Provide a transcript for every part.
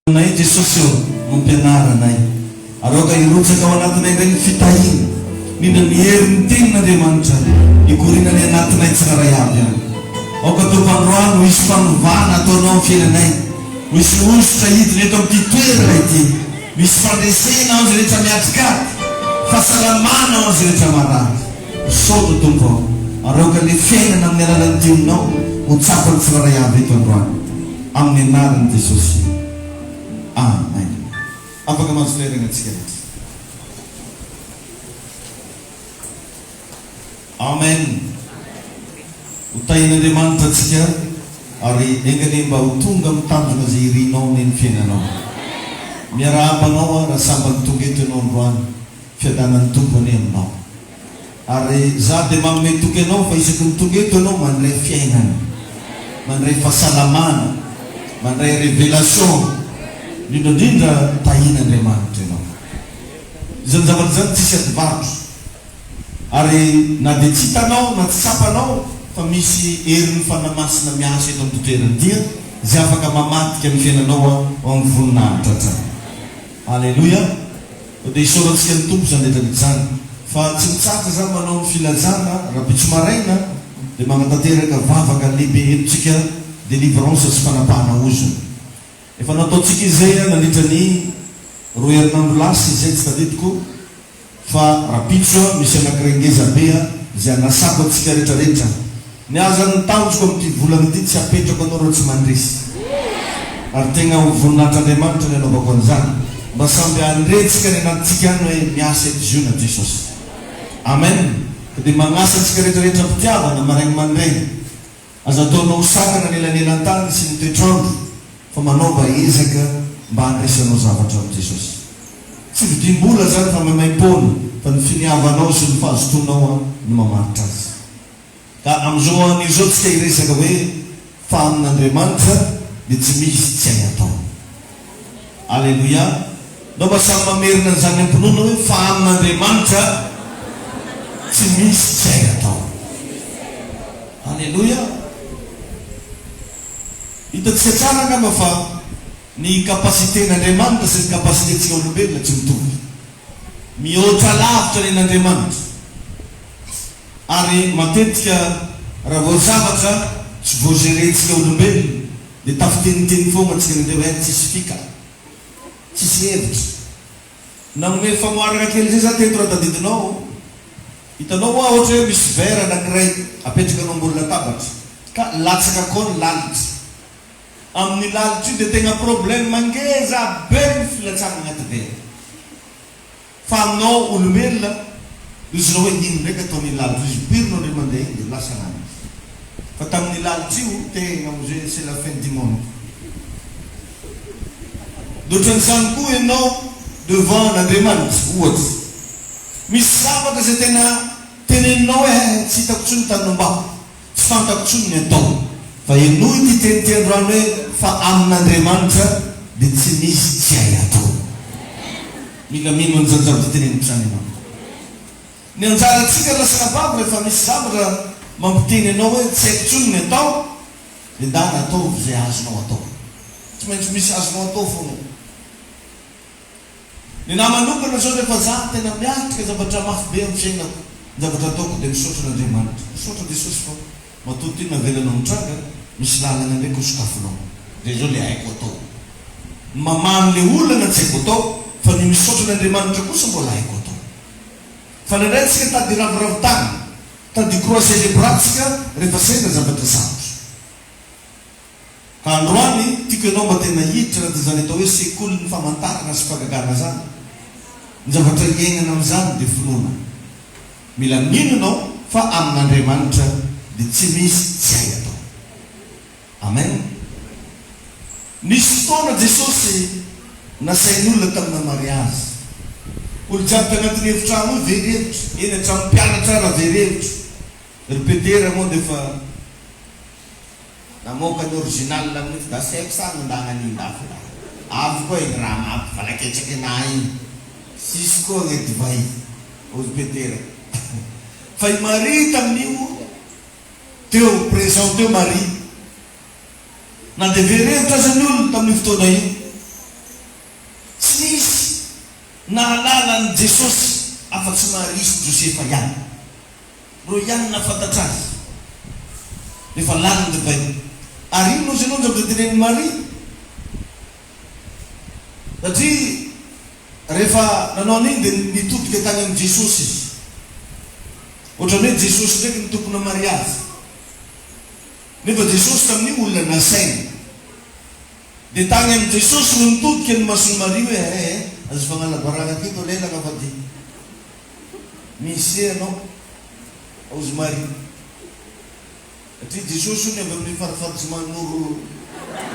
Nay Jesosy mampianaranay aroka irotsaka ao anatinay regny fitahina mindra ny herin'ny tenin'Andriamanitra ikorina ny anatinay tsiraray aby any aoka tompandroany misy fanovana ataonao amin'ny fiainanay misy ositra hidiny eto amin'ity toerana ity misy fandresena ao izay rehetra miatrikaty fahasalamana ao izay rehetra marary soto tompo aroka le fiainana amin'ny alalan'ny dioninao ho tsapany tsiraray aby eto androany amin'ny anaran'i Jesosy. Amen. Apakah maksud saya dengan sekian? Amen. Utai nanti mantap sekian. Hari ini bau tunggam tanjung ziri nonin fianano. Miara apa nawa rasamban tugetu nonruan fiadanan tunggu nemno. Hari zat demam metukeno faisakun tugetu no manre fianan, manre fasalaman, manre revelation. Dinda tahin'Andriamanitra ianao izany zavatra zany tsisy adivarotro ary na dia tsy hitanao na tsy tsapanao fa misy herin'ny fanamasina miasa eto amin'ny toerana dia izay afaka mamadika amin'ny fiainanao ao amin'ny voninahitra hatrany. Alleluia. Dia isaorantsika ny tompo izany rehetra izany fa tsy mitsaka zany manao ny filazana raha-bitso maraina dia magnatanteraka vavaka lehibe entsika délivrance sy fanapahana ozony. Efa nataontsika izay nandritra ny roa herinandro lasy izay tsy tadidiko fa rapitso misy anakirengeza be izay anasako antsika rehetrarehetra ny azany tanjoko amin'ity volana ity tsy apetrako anao raha tsy mandresy ary tegna ho voninahitran'Andriamanitra ny anaovako an'izany mba samby andrentsika ny anatintsika any hoe miasa etzona Jesosy. Amen. Dia magnasa antsika rehetrarehetra mpitiavana maraigny mandraigny aza ataonao sakana nelanelantany sy ny toetrandro fa manaova ezaka mba andresanao zavatra amin'ny Jesosy. Tsy vidim-bola zany fa mamaim-pona fa ny finiavanao sy ny fahazotonao no mamaritra azy. Ka amin'izao an'izao tsika iresaka hoe fa amin'Andriamanitra dia tsy misy tsy hay atao. Alleluia. Nao mba samy mamerina an'izany ampinoana hoe fa amin'Andriamanitra tsy misy tsy hay atao. Alleluia. Hitantsika tsara angamba fa ny kapasiten'Andriamanitra sy ny kapasitentsika olombelona tsy mitovy. Mihoatra lavitra ny an'Andriamanitra. Ary matetika raha vao zavatra tsy voagerentsika olombelona dia tafiteniteny foana antsika nandeha hoe tsisy fika, tsisy hevitra. Nanome famoarana kely zay za teto raha tadidinao. Hitanao hoa ohatra hoe misy vera anankiray apetrakanao ambony latabatra ka latsaka koa ny lalitra. Amin'ny lalitra io dia tegna problème mangeza be ny filatsana agnaty vera. Fa aminao olombelona izy hoe ino ndraiky atao amin'ny lalitra izy pirinao ny mandeha dia lasa nany. Fa tamin'ny lalitra io tegna am'izay c'est la fin du monde. Dohatran'izany koa ianao devant n'Andriamanitra ohatsy misy zavatra izay tena teneninao hoe tsy hitako tsony tanombako, tsy fantako tsony ny atao. Fa enoy ity tenitendroany hoe fa amin'Andriamanitra dia tsy misy tsy hay atao. Mila mino an'izany zavatra teneniko zany ianao. Ny anjarantsika lasana vavy rehefa misy zavatra mampiteny anao hoe tsy haiko tsony ny atao dia ndana ataovy izay azonao atao. Tsy maintsy misy azonao atao foana. Ny nahy manokana zao rehefa za tena miatrika zavatra mafy be amin'ny fiainako, zavatra ataoko dia misaotra n'Andriamanitra. Misaotra Jesosy fa matoto iny navelanao mitranga misy lalana ndraiky ho sokafinao. Dia zao le haiko atao. Mamany le olana tsy haiko atao fa ny misaotra n'Andriamanitra kosa mbola haiko atao. Fa nandray tsika tady raviravitany, tady croix célébratsika rehefa sendra zavatra sarotra. Ka androany tiako ianao mba tena hiditra raha zany atao hoe sekoly ny famantarana sy fagagana zany. Ny zavatra iainana amin'izany dia finoana. Mila mino ianao fa amin'Andriamanitra dia tsy misy tsy hay atao. Amen. Nisy fotoana Jesosy nasain'olona tamina mariazy. Olo jiaby tagnatin'ny efitrano io very hevitra, eny hatramo mpianatra raha very hevitra. Ripetera moa dia fa namoaka ny original amin'io da saiko sa nandagna n'indafo da avy koa iny raha mapy valaketraky anahy iny sisy koa ny divay ripetera. Fa i Marie tamin'io teo présent teo Marie na dia very hevitra zany olo tamin'ny fotoana io nahalala ny Jesosy afa-tsy maharisy Josefa ihany. Ro ihany nafantatra azy. Rehefa lany ny divay. Ary ino izy anao zavatra tenen'i Maria. Satria rehefa nanao an'iny dia nitodika tany amin'ny Jesosy izy. Ohatran'ny hoe Jesosy ndraiky ny tompona Maria azy. Nefa Jesosy tamin'io olona nasaina. Dia tany amin'ny Jesosy no nitodika ny mason'i Maria hoe azo fanalabarana aketo lelaka fa dia misy anao aozy Maria. Satria Jesosy ony avy amin'ny farifaritsy manoro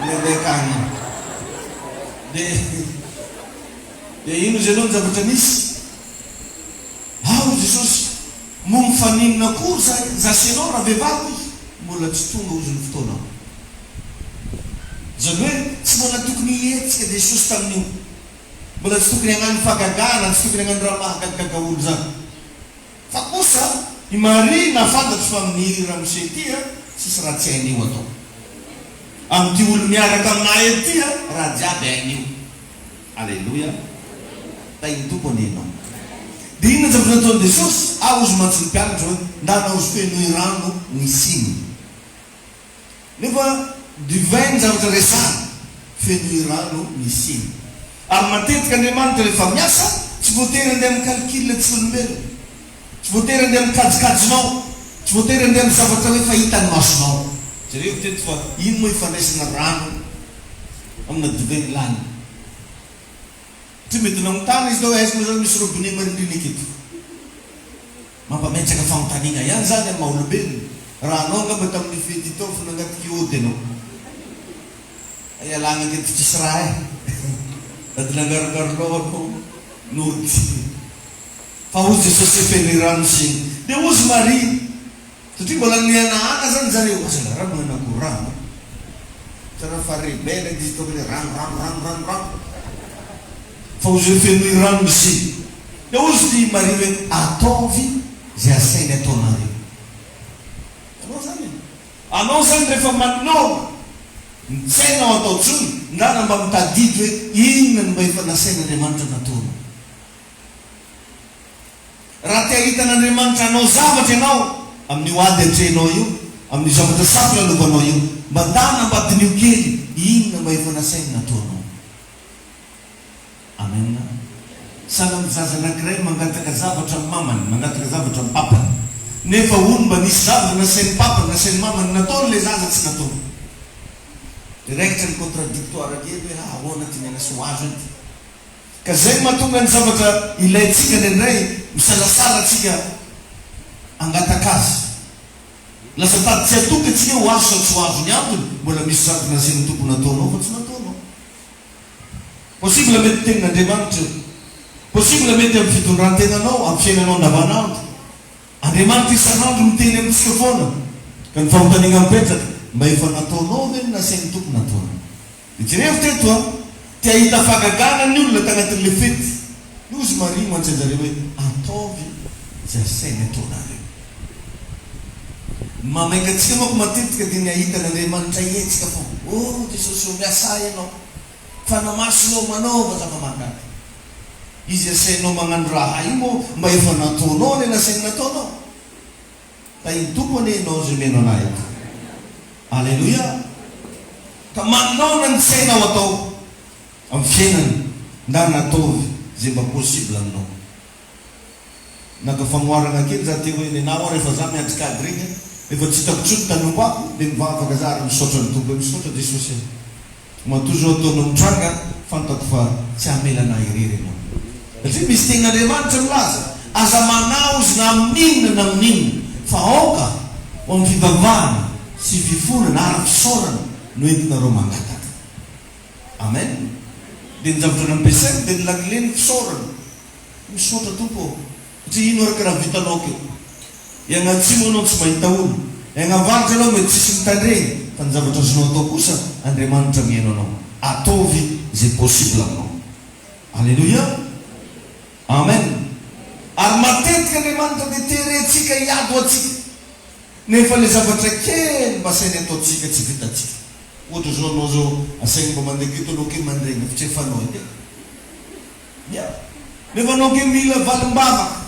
lelaka agny. Dia ino izy anao ny zavatra nisy? Jesosy momby faninona koa zasenao raha vehivavy izy mbola tsy tonga ozy ny fotoana. Zany hoe tsy mbola tokony hihetsika Jesosy tamin'io. Mbola tsy tokony hagnano fagagana, tsy tokony hagnano raha mahagagaga olo zany. Fa kosa i Maria nafantatry fa amin'ny ramose tia tsisy raha tsy hain'io atao. Amin'ity olo miaraka aminahy ety raha jiaby hain'io. Alleluia. Tainy tompony ianao. Dia inona zavatra nataon'i Jesosy? Ozy mantsy ny mpianatra hoe ndana ozy fenohy rano ny siny. Nefa divay ny zavatra resana fenohy rano ny siny. Ary matetika Andriamanitra rehefa miasa tsy voatery andeha amin'ny calcul tsy olombelona. Tsy voatery andeha amin'ny kajikajinao. Tsy voatery andeha amin'ny zavatra hoe fahitany masonao. Jereo teto fa ino moa ifandraisana rano amina divay lany. Tsy mety namontana izy tao aizy moa zany misy robine marindriny aketo. Mampametraka fanontaniana ihany zany amin'ny maha-olombelona. Raha anao angamba tamin'ny fety tao fa nangatiky ody anao. Ialagna aketo tsisy raha Ady nangarongaronao anao nody. Fa ozy Jesosy fenohy rano siny. Dia ozy Maria. Satria mbola nianahana zany zareo. Azala rano manako rano. Tsara farebela izy tao hoe rano. Fa ozy fenohy rano siny. Dia ozy ty Maria hoe ataovy zay asainy ataonareo. Anao zany rehefa manao ny sainao atao tsony ndana mba mitadidy hoe inona ny mba efa nasain'Andriamanitra nataona. Raha tia hitan'Andriamanitra anao zavatra ianao amin'io ady atrehnao io, amin'ny zavatra safi lalovanao io, mba ndana ambadin'io kely inona mba efa nasainy nataonao. Amen. Sahala amin'ny zaza anankiray mangataka zavatra amin'ny mamany, mangataka zavatra amin'ny papany. Nefa ony mba nisy zavatra nasain'ny papany, nasain'ny mamany nataony le zaza tsy nataony. Direkitra ny contradictoire kely hoe ahoana ty miana sy ho azo ety. Ka zay mahatonga ny zavatra ilayntsika indraindray misalasala atsika angataka azy. Lasa tady tsy atoky atsika ho azo sa tsy ho azo ny antony, mbola misy zavatra nasain'ny tompo nataonao fa tsy nataonao. Possible mety tenin'Andriamanitra. Possible mety amin'ny fitondrantenanao, amin'ny fiainanao andavanandro. Andriamanitra isanandro miteny amintsika foana. Ka ny fanontaniana mipetraka mba efa nataonao ve nasain'ny tompo nataonao. Jereo teto tia hita fagagana ny olona tagnatin'le fety. Ozy Maria mantsy anjareo hoe ataovy zay asainy ataonareo. Mamaingatsika manko matetika dia ny ahitan'Andriamanitra ihetsika foana. Jesosy miasa ianao. Fa namasinao manaova zava-mangaty. Izy asainao magnano raha io moa mba efa nataonao le nasainy nataonao. Tainy tompony ianao zay meno anahy. Alleluia. Ka manao ny sainao atao amin'ny fiainany nda nataovy zay mba possible aminao. Naka fanoharana kely za teo hoe nenao rehefa za miatrikady regny efa tsy hitako tsony tanombako dia mivavaka za ary misaotra ny tompo misaotra Jesosy. Matozo ataonao mitranga fantako fa tsy hamelana irery anao. Satria misy tenin'Andriamanitra milaza aza manao izy na amin'inona na amin'inona fa aoka ho amin'ny fivavahana sy fifonana ara-pisaorana no entinareo mangataka. Amen. Dia ny zavatra nampiasainy dia ny lakileny fisaorana. Misaotra tompo. Satria ino araka raha vitanao keo. Iagnatsimo anao tsy mahita olo. Iagnavaritra anao mety tsisy mitandreny. Fa ny zavatra azonao atao kosa Andriamanitra miaino anao. Ataovy zay possible aminao. Alleluia. Amen. Ary matetika Andriamanitra dia terentsika hiady ho atsika. Nefa le zavatra kely mba asainy ataontsika tsy vitatsika. Ohatra zao anao zao asainy mba mandeha keto anao kely mandregny fa tsy efanao edy. nefa anao ke mila valim-bavaka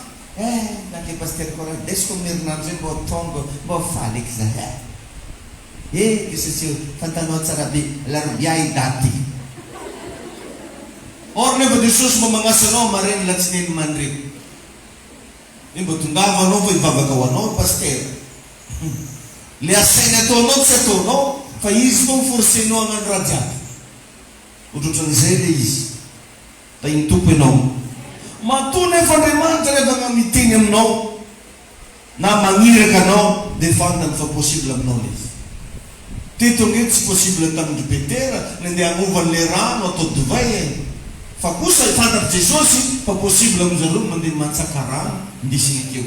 nake paster koa desiko miherinandro zay mba tonga mba faly eky zahay ke satria fantanao tsara be larobia daty or nefa Jesosy mba magnasa anao mareny latsineny mandre mba tongava anao fa hivavaka ho anao paster le asainy ataonao tsy ataonao fa izy no miforsenao hagnano raha jiaby ohatrohatran'izay le izy da iny tompo ianao matoa nefa Andriamanitra rehefa mamiteny aminao na magniraka anao dia fantany fa possible aminao le izy teto nge tsy possible tamin'ndry Petera nandeha hagnovan'le rano atao divay fa kosa fantatry Jesosy fa possible amin'zareo mandeha mantsaka rano indesiny akeo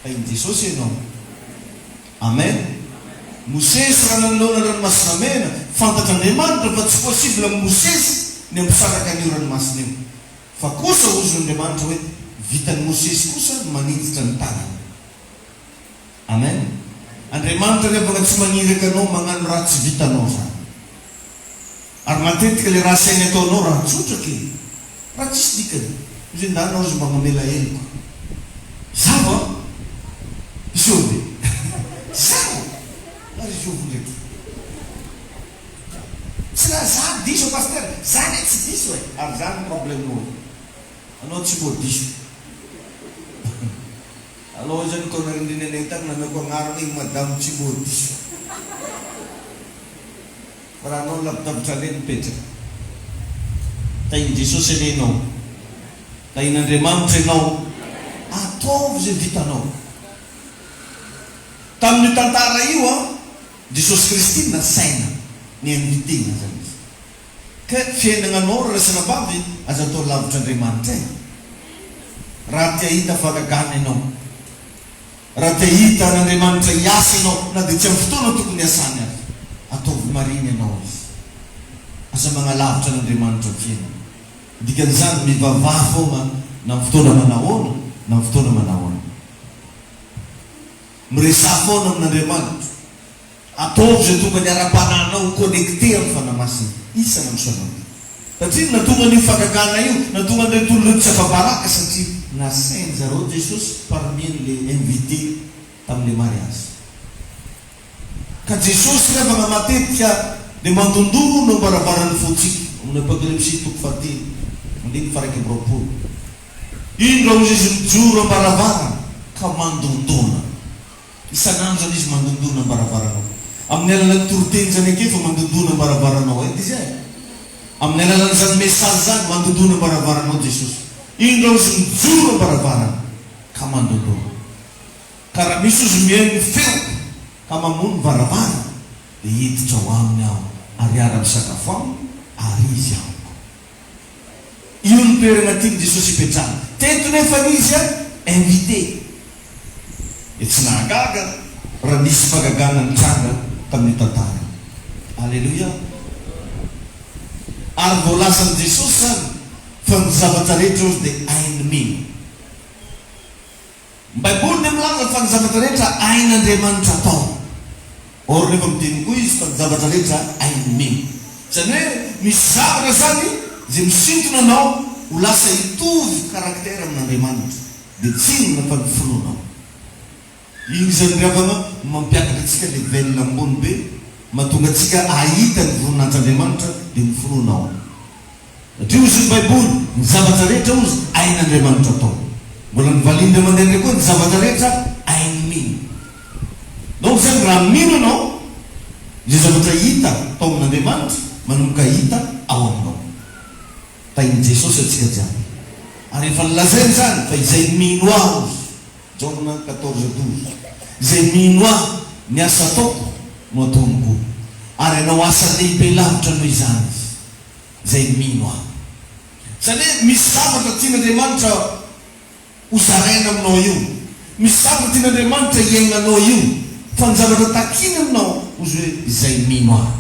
fa iny Jesosy ianao amen Mosesy raha nanolona ranomasina mena fantatra Andriamanitra fa tsy possible amin'ny Mosesy ny ampisaraka an'io ranomasina io fa kosa ozon'Andriamanitra hoe vitan'ny Mosesy kosa manititra ny tanany amen Andriamanitra rehefa tsy maniraka anao magnano raha tsy vitanao zany ary matetika le raha sainy ataonao raha tsotra ke raha tsisy dikany izy ndanao izy mba mamela heliko zava isove zava ary izovo ndraiky tsy raha zany diso paster zany tsy diso ary zany problème olo anao tsy mbo diso aloha zany koa narindrinanay tany nameko agnarana iny madamo tsy mbo diso fa raha anao lavidavitra le mipetraka ta iny Jesosy alenao ta iny Andriamanitra ianao ataovy zay vitanao tamin'io tantara io Jesosy Kristy nasaina ny invitena zany izy ka fiainagnanao rasanabavy aza atao lavitra Andriamanitra raha tia hita fagagana ianao raha tia hita n'Andriamanitra hiasa ianao na dia tsy amin'ny fotoana tokony hiasany azy ataovy mariny ianao izy aza magnalavitra n'Andriamanitra fiaina dikan'izany mivavaha foana na fotoana manahoana na fotoana manahoana miresaha foana amin'Andriamanitra ataovy zay tonga ny ara-pananao connecté amin'ny fanamasina isana misanao satria natonga ny fagagana io natonga ny tolona tsy afabaraka satria nasainy zareo Jesosy parmi le invité tamin'le mariage ka Jesosy rehefa matetika dia mandondona ambaravarany fotsika amin'ny Apocalypse toko fahatelo andiny faraiky amby roapolo iny raha ozy izy mijoro ambaravarana ka mandondona isanandro zany izy mandondona ambaravarana amin'ny alalan'ny toroteny zany ake fa mandondona ambaravarana edy izy amin'ny alalan'izany message zany mandondona ambaravarana Jesosy iny raha ozy mijoro ambaravarana ka mandondona ka raha misy ozy mihaino feo ka mamono varavara dia hiditra ho aminy aho ary ara-misakafo aminy ary izy amiko io ny toerana tiany Jesosy ipetrahana teto nefa izy invité tsy nahagaga raha nisy fagagana ny tranga tamin'ny tantara alleluia ary voalasan'i Jesosy zany fa ny zavatra rehetra ozy dia hainy mino Baiboly dia milaza fa ny zavatra rehetra hain'Andriamanitra atao or rehefa miteny koa izy fa ny zavatra rehetra hainy mino zany hoe misy zavatra zany zay misintona anao ho lasa hitovy karaktera amin'Andriamanitra dia tsy inona fa ny fononao iny zany ravana mampiakatra atsika le velona ambony be mahatonga atsika ahita ny voninahits'Andriamanitra dia ny fononao satria ozy ny Baiboly ny zavatra rehetra ozy hain'Andriamanitra atao mbola ny valindra mandeha koa ny zavatra rehetra hainy mino donc zany raha mino anao zay zavatra hita tao amin'Andriamanitra manomboka hita ao aminao ta iny Jesosy atsika jiaby ary efa nilazainy zany fa izay mino aho ozy John 14:12 izay mino aho ny asa ataoko no ataoniko ary anao asa lehibe lavitra noho izany izy izay mino aho zany hoe misy zavatra tian'Andriamanitra hozaraina aminao io misy zavatra tian'Andriamanitra hiainanao io fa ny zavatra takiny aminao ozy hoe izay mino aho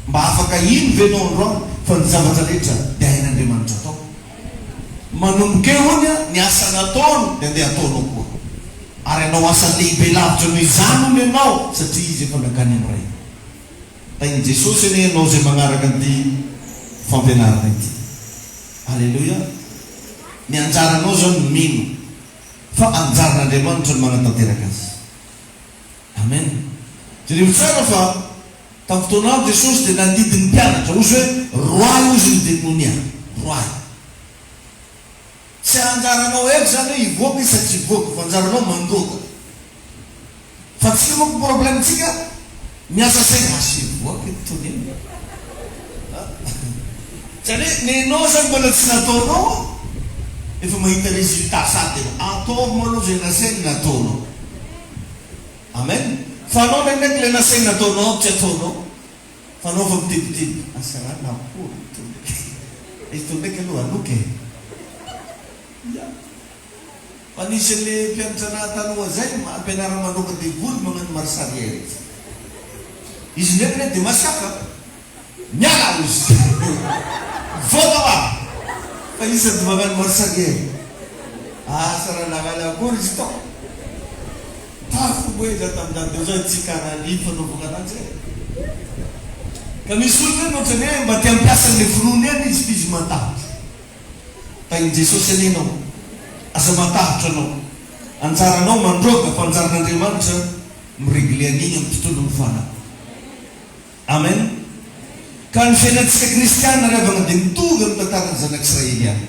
mba afaka ino venao androany fa ny zavatra rehetra dia hain'Andriamanitra atao manomboka eo honya ny asa nataony dia andeha ataonao koa ary anao asa lehibe lavitra noho izany hono ianao satria izy efa nakany amiray ta iny Jesosy eny ianao zay magnaraka an'ity fampianarana ity Aleluia. Ny anjaranao zao ny mino fa anjaran'Andriamanitra ny manatanteraka azy. Amen. Jereo tsara fa tamin'ny fotoana Jesosy dia nandidy ny mpianatra ozy hoe roay ozy ny demonia roay. Tsy anjaranao eky zany hoe hivoaka izy sa tsy hivoaka fa anjaranao mandoaka. Fa tsy moko problemtsika miasa saina asy hivoaka tony zany nenao zany mbola tsy nataonao efa mahita résultat sady atao manao zay nasainy nataonao. Amen. Fa anao ndraiky le nasainy nataonao tsy ataonao fa anao fa mitebiteby asarana akory izy to ndraiky aloha anoky fa nisy le mpianatra nahatanoa zay ampianara manoka devoly magnano marsarière izy ndraiky le dia masaka miala izy voka va fa izy sady magnano marsarière saranavala akory izy tao tafo boeza tamindandeo zay tsika nali fanaovaka anazy ka misy olona no ohatrany hoe mba tia mpiasa le finoany eny izy izy matahatra tainy Jesosy aninao asa matahatra anao anjaranao mandroaka fa anjaran'Andriamanitra miregle an'iny amin'ny tontolo mifana. Amen. Ka ny fiainantsika kristiana revana dia mitovy amin'ny tantarany zanak'Israely any.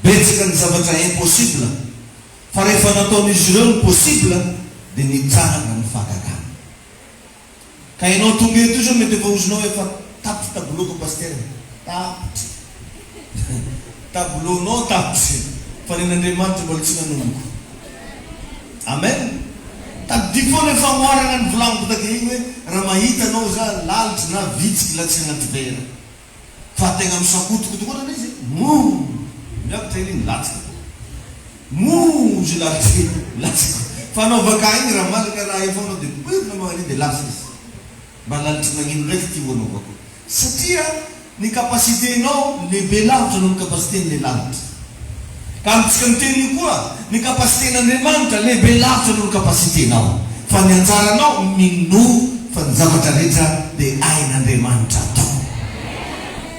Betsaka ny zavatra impossible fa rehefa nataon'izy ireo ny possible dia nitsarana ny fahagagana. Ka ianao tonga eto izy mety efa ozinao efa tapitry taboloko paster tapitry tabolonao tapitry fa nen'Andriamanitra mbola tsy nanomboka. Amen. Tadidy foana efa moarana ny volaniko take igny hoe raha mahita anao za lalitra na vitsiky la tsy anaty vera fa tegna misakotiko tokoa izy miakitra iny latsika zy lalitra latsika fa anao vaka igny raha malaka raha efa anao dia pirina magnan'iny dia lasa izy mba lalitra nagnino ndraiky ty hoanaovako satria ny kapasiténao lehibe lavitra noho ny kapasitén'le lalitra. Ka amintsika miteny koa ny kapasitén'Andriamanitra lehibe lavitra noho ny kapasiténao fa ny anjaranao mino fa ny zavatra rehetra dia ain'Andriamanitra atao.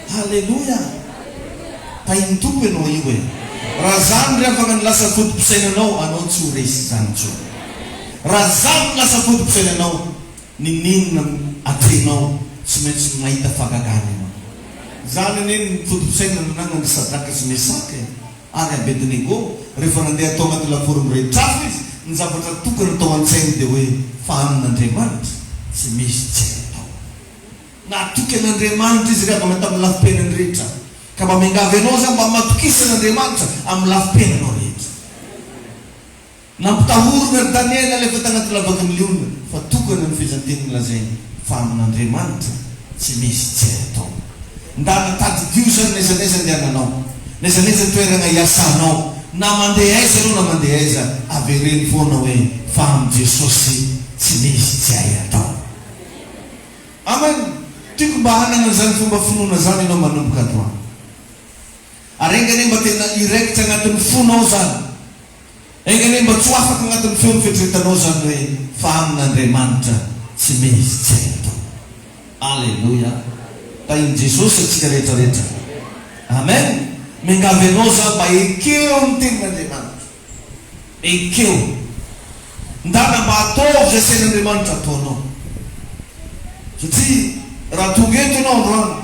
Halleluja. Tainy tompo ianao io e raha zany re afaka ny lasa fotom-pisainanao anao tsy ho resy zany tsony. Raha zany ny lasa fotom-pisainanao ny ninona atrenao tsy maintsy mahita fahagagana ianao. Zany neny ny fotom-pisainana nanany Sadraka sy Mesaka ary Abednego rehefa nandeha atao anaty laforo mirehitrafo izy ny zavatra tokony atao an-tsainy dia hoe fa amin'Andriamanitra tsy misy tsy atao. Natoky an'Andriamanitra izy rehefa mety amin'ny lafipenany rehetra ka mba mingavy anao zany mba matokisан'Andriamanitra amin'ny lafipenanao rehetra. Nampitahorona ry Daniela lefa tagnaty lavaky ny liona fa tokony ny fizanteniny lazainy fa amin'Andriamanitra tsy misy tsy atao. Ndana tadidio zany nezaneza andehananao nezaneza toerana iasanao na mandeha aiza anao na mandeha aiza avereny foana hoe fa amin'ny Jesosy tsy misy tsy hay atao. Amen. Tiako mba hanana zany fomba finoana zany ianao manomboka atoa ary engane mba tena iraikitra agnatin'ny fonao zany engane mba tsy ho afaka agnatin'ny feon'ny fetretanao zany hoe fa amin'Andriamanitra tsy misy tsy hay atao. Alleluia. Tainy Jesosy atsika rehetrarehetra. Amen. Mingavy anao za mba ekeo amin'ny tenin'Andriamanitra ekeo ndana mba ataovy zay sain'Andriamanitra ataonao satria raha tonga eto ianao androany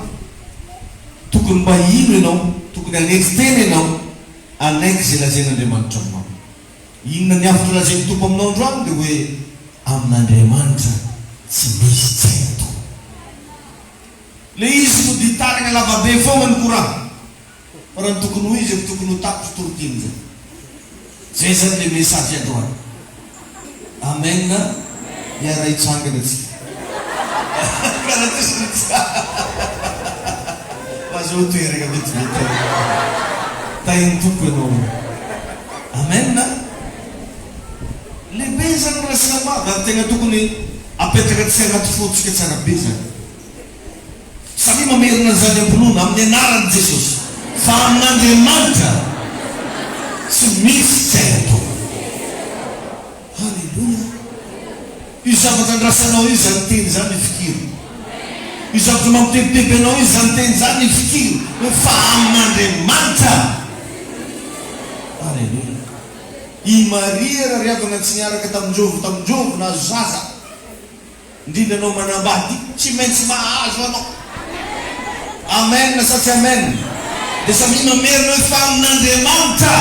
tokony mba ino ianao tokony anety tena ianao anaiky zay lazain'Andriamanitra aminao. Inona ny afatra lazainy tompo aminao androany dia hoe amin'Andriamanitra tsy misy tsy hay atao. Le izy no ditarina lavabe foana ny korana fa raha ny tokony ho izy tokony ho tapitry torotiny zay zay zany le message androany. Amen. Iara hitsangana atsika karaha tsisy azo toerana vetivety tainy tompo ianao. Amen. Lehibe zany rasina mavy ary tegna tokony apetraka tsy anaty fotsika tsara be zany satria mamerina zany am-pinoana amin'ny anaran'i Jesosy fa amin'Andriamanitra tsy misy tsy hay atao. Halleluja. Io zavatra andrasanao io zany teny zany fikiro Io zavatra mampitebiteby anao io zany teny zany fikiro fa amin'Andriamanitra. Alleluia. I Maria raha riavana tsy niaraka tamin'Jovy nahazo zaza, indrindra anao manambady tsy maintsy mahazo anao. Amen sa tsy amen? Dia samy mamerina hoe fa amin'Andriamanitra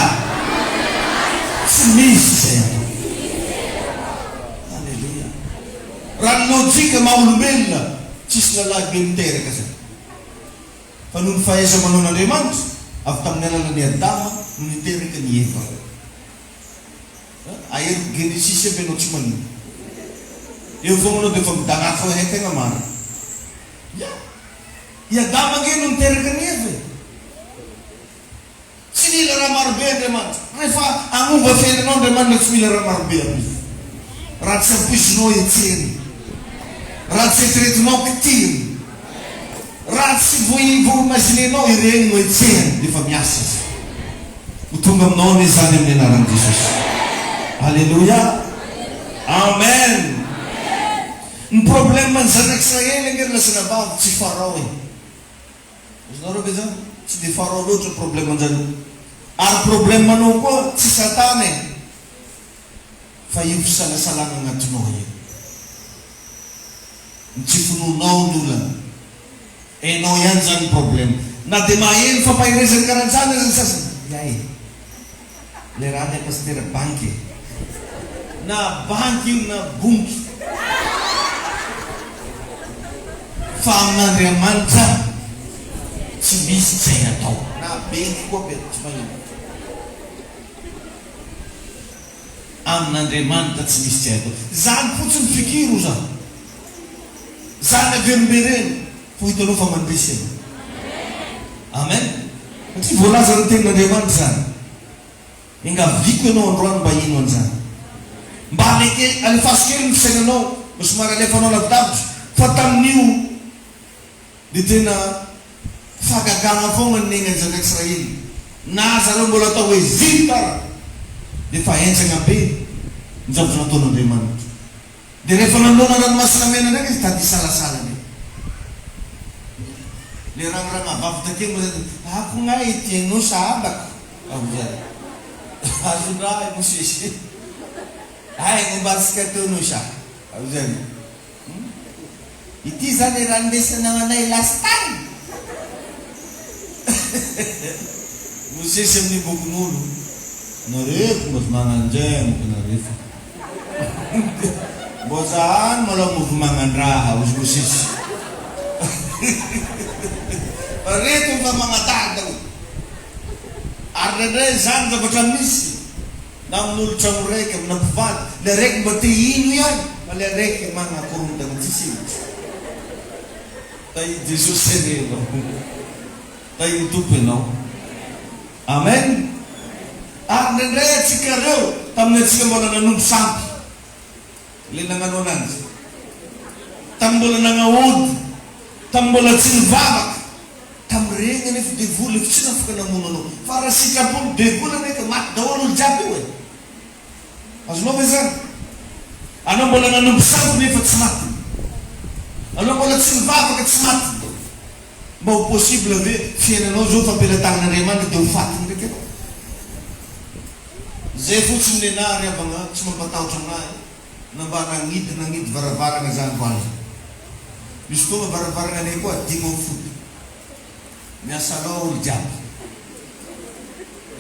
tsy misy zay atao. Alleluia. Raha ny lojika maha-olombelona tsisy lalahy be miteraka zay. Fa noho ny fahaiza manao n'Andriamanitra avy tamin'ny alalan'ny Adama no niteraka ny Eva. Aheriko Genesis aby ianao tsy manino. Eo foana anao dia efa midagnafa hoe tegna marina. I Adama nge no niteraka ny Eva. Tsy mila raha marobe Andriamanitra. Rehefa agnova fiainanao Andriamanitra tsy mila raha marobe amin'izy. Raha tsy ampoisinao etseny, raha tsy eritreretinao kitiny, raha tsy voimaginenao ireny no etseny dia efa miasa izy. Ho tonga aminao ny zany amin'ny anaran'i Jesosy. Alleluia. Amen. Ny problème ny zanak'Israely ange lasa navavy tsy Farao e. Izy ke zany tsy dia Farao loatra problème anjany. Ary problème manao koa tsy Satana e, fa io fisalasalana agnatinao io. Ny tsy finoanao ny olana. Enao ihany zany problème. Na dia maheno fampahirezany karantsana zany sasany. Iay, le raha ny pasitera banky. Na banky io na bonky. Fa amin'Andriamanitra tsy misy zay atao. Na benky koa be tsy magnino. Amin'Andriamanitra tsy misy zay atao. Zany fotsiny fikiro zany. Zany averimbereny fo hitanao fa mandresy eny. Amen. Satria voalaza ny tenin'Andriamanitra zany. Engaviko ianao androany mba ino an'izany. Mba alefaso kely ny fisainanao, somary alefanao lavidavitra. Fa tamin'io dia tena fagagana foana ny nen'ny zanak'Israely. Na zareo mbola atao hoe zitara dia fa entsagna be ny zavatra nataon'Andriamanitra. Dia rehefa nanolona ranomasina mena ndraiky izy tady salasalany. Le rangrana vavy takeny moa zany, ako ngay tianao sahabako. Amizany. Azondraha mosesy. Ay, ngombatsika ataonao sa. Amizany. Ity zany raha ndesina anay last time. Mosesy amin'ny bokon'olo. Nareko mba magnandramo nareko. Mbo zahany maloha mofo magnandraha ozy Mosesy. Reto mba magnatanda. Ary nandray zany zavatra misy na amin'olo trano raiky amina mpivady. Le raiky mba te ino ihany, fa le raiky magnakorondana tsisy ino. Tai Jesosy sereva. Tai ny tompo ianao. Amen. Ary nandray atsika reo tamin'ny atsika mbola nanompo sampy. Le nagnano ananjy. Tamin'ny mbola nagnaody. Tamin'ny mbola tsy nivavaka. Tamin'ireny anefa devoly efa tsy nafaka namono anao. Fa raha sikapolo devoly anefa maty daholo olo jiaby io e. Azonao ve zany? Anao mbola nanompo sampy nefa tsy maty. Anao mbola tsy nivavaka tsy maty. Mba ho possible ve fiainanao zao fampelantagnan'Andriamanitra dia ho faty ndraiky anao. Zay fotsiny ny nahy riavagna tsy mampatahotra anahy. Na mba nagnidy varavarana zany voany. Misy fotoana varavarana anay koa dimo foty. Miasa lao olo jiaby.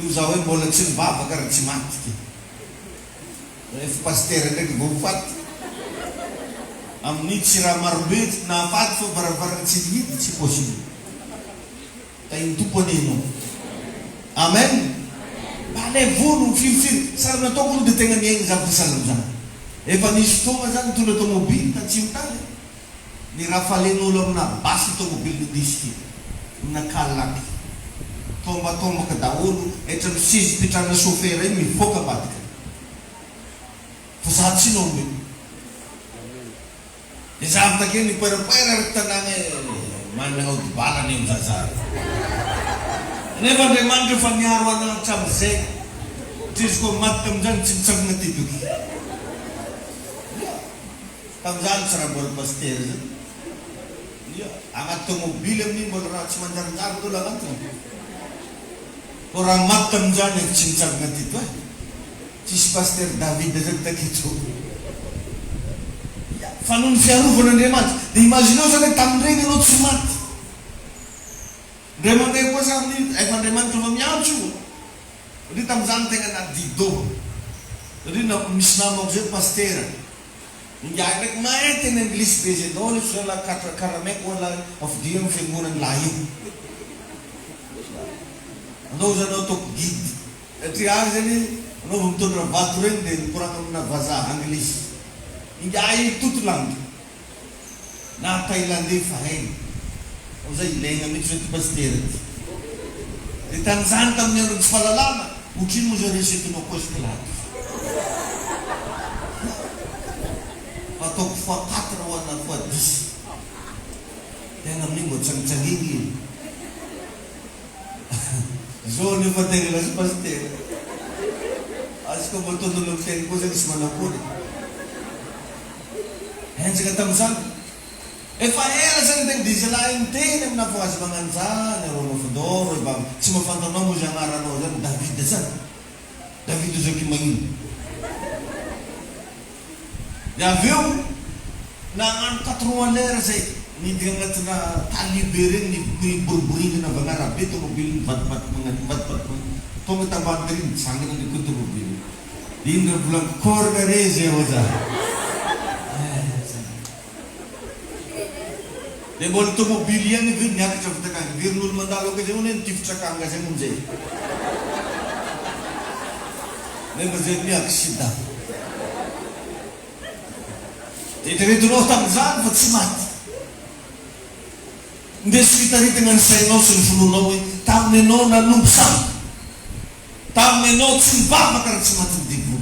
Io zaho hoe mbola tsy nivavaka raha tsy maty. Rehefa pasitera ndraiky vao faty. Amin'ny tsy raha marobe na faty fa varavarana tsy nihidy tsy possible. Tai tompo anenao. Amen. Bale volo firy sahala nataoko olo dia tegna miaigny zavatra sahala zany. Efa nisy fotoana zany tondra tomobily tatsimo tany. Ny raha falen'olo amina basy tomobily disky. Na kalaky. Tombatombaka daholo. Etra misy pitrana chauffeur iny mifoka badika. Fa za tsy nombe. Dia zavatra kely nipoerapoera reky tanàna manana aodibalana eo zazary. Nefa Andriamanitra efa miaro anahy hatramin'izay. Izy koa maty tamin'izany tsy mitsangana tidoky. Tamin'izany tsy raha mbola pasitera zany. Anaty tomobily amin'iny mbola raha tsy manjarinjary dolo agnatiny. Ko raha maty amin'izany efa tsy mitsangana tito e. Tsisy pasteur David zay taketo. Fa noho ny fiarovana dia imagineo zany hoe tamin'ireny ianao tsy maty. Ndray mandeha koa zany efa Andriamanitra efa miantso io. Ry tamin'izany tegna nadido. Ry misy namako zay pasteur. Ingahy ndraiky mahay teny anglisy be zay daholo izy zala karameko wala afidia amin'ny fiangonany lahy io. Anao zany anao ataoko guide. Satria azy zany anao vao mitondra vato reny dia mikorana amina vazaha anglisy. Ingahy toute langue. Na thaïlandais fa hainy. O zay ilaigna mihitsy hoe ty pasteur ty. Dia tamin'izany tamin'ny andro tsy fahalalana, otrino moa zay resetinao koa sy Pilato. Ataoko fois 4 ho ana fois 10. Tegna amin'iny mbo tsangitsanginy. Zao nefa tegna lasy pasteur. Azy koa mbo tondolo amin'ny tegna koa zany sy manakory. Hensaka tamin'izany. Efa ela zany tegna dia izy lahy miteny amina fa azy magnano zany arô mafadoro mba tsy mahafantanao moa zay agnaranao zany David zany. David zao magnino. Dia avy eo nagnano 4 lera zay midika agnatina talibe reny niboriboringana avy agnarabe tomobily mivadibaty tonga tambany reny mitsangana ny koa tomobily. Dia iny raha volaniko korga re zay ao za. Dia mbola tomobily ihany vy niakatra avy takany. Virin'olo mandalo ka zay ho neny tifotrakanga zay amin'izay. Nefa zay ny accident. Eritreretinao tamin'izany fa tsy maty. Ndesy fitaritana ny sainao sy ny fononao hoe taminy anao nanompo sambo. Taminy anao tsy mivavaka raha tsy maty ny dibo.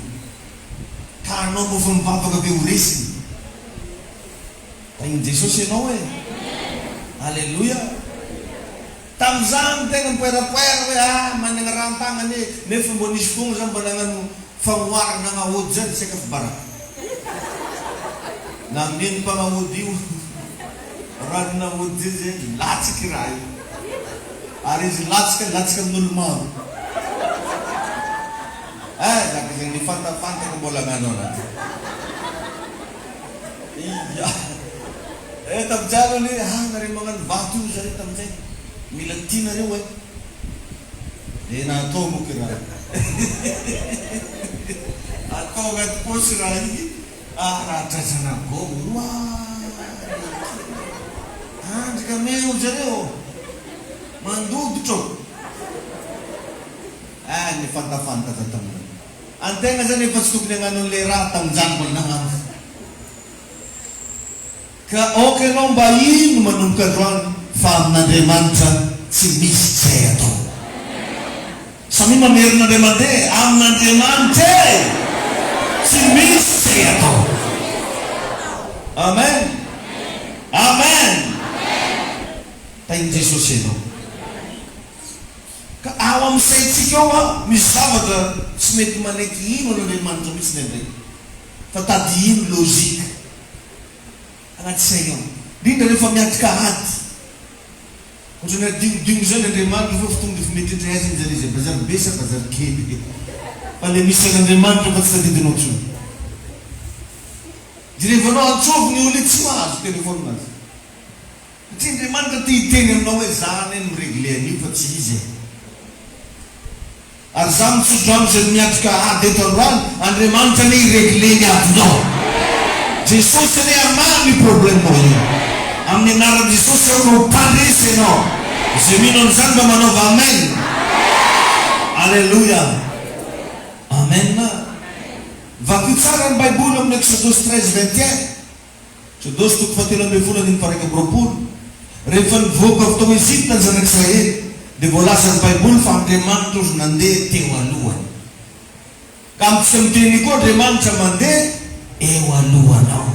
Ka anao mbo fa mivavaka be ho resiny. Tain'i Jesosy ianao e. Alleluia. Tamin'izany tegna mipoerapoera hoe manana raha an-tagnany e. Nefa mbo nisy foagna zany mbo nagnano fagnoharana agnahody zany tsy haika fibaraka. Na amin'iny mpagnahody io ranona hody zay latsiky raha io. Ary izy latsika amin'olo maro. Zaka zay nifantafantaka mbola agnano anaty. Iya. Tamin'izany hoe nare magnano vato io zare tamin'izay. Mila tianareo e. Dia natao moa raha. Atao agnaty posy raha iny. Raha tratranako andrika meo zareo mandodotro. Nifantafantaka tamin'izany. Antegna zany efa tsy tokony hagnano an'ilay raha tamin'izany mbola nagnano. Ka okay anao mba ino manomboka androany fa amin'Andriamanitra tsy misy zay atao. Samy mamerin'Andriamanitra amin'Andriamanitra tsy misy zay atao. Amen. Amen. Tain'i Jesosy ianao. Ka ao amin'ny saintsika ao misy zavatra tsy mety manaiky ino an'Andriamanitra mihitsy nendray. Fa tady ino lôzika agnaty saina ao. Indrindra rehefa miatrika ady. Ohatrany adignodigno zany Andriamanitra fa tonga dia mety indray azy zare zay bazary besa bazary kely. Fa le misy an'Andriamanitra fa tsy tadidinao intsony. Dia rehefa anao antsovy ny olo tsy mahazo telefoninazy. Satria Andriamanitra tia hiteny aminao hoe zany eny miregle an'io fa tsy izy. Ary za mitsotro am'izay miatrika ady eto androany, Andriamanitra ne hiregle ny adinao. Jesosy ne hamamy probleminao io. Amin'ny anaran'i Jesosy ao no mpandresy ianao. Izay mino an'izany mba manaova amen. Alleluia. Amen. Vaky tsara ny Baiboly amin'ny Exodus 13:21. Exodus 13:1. Rehefa nivoaka avy tao Ezipta ny zanak'Israely, dia voalaza ny Baiboly fa Andriamanitra ozy nandeha teo alohany. Ka amin'ny miteny koa Andriamanitra mandeha eo alohanao.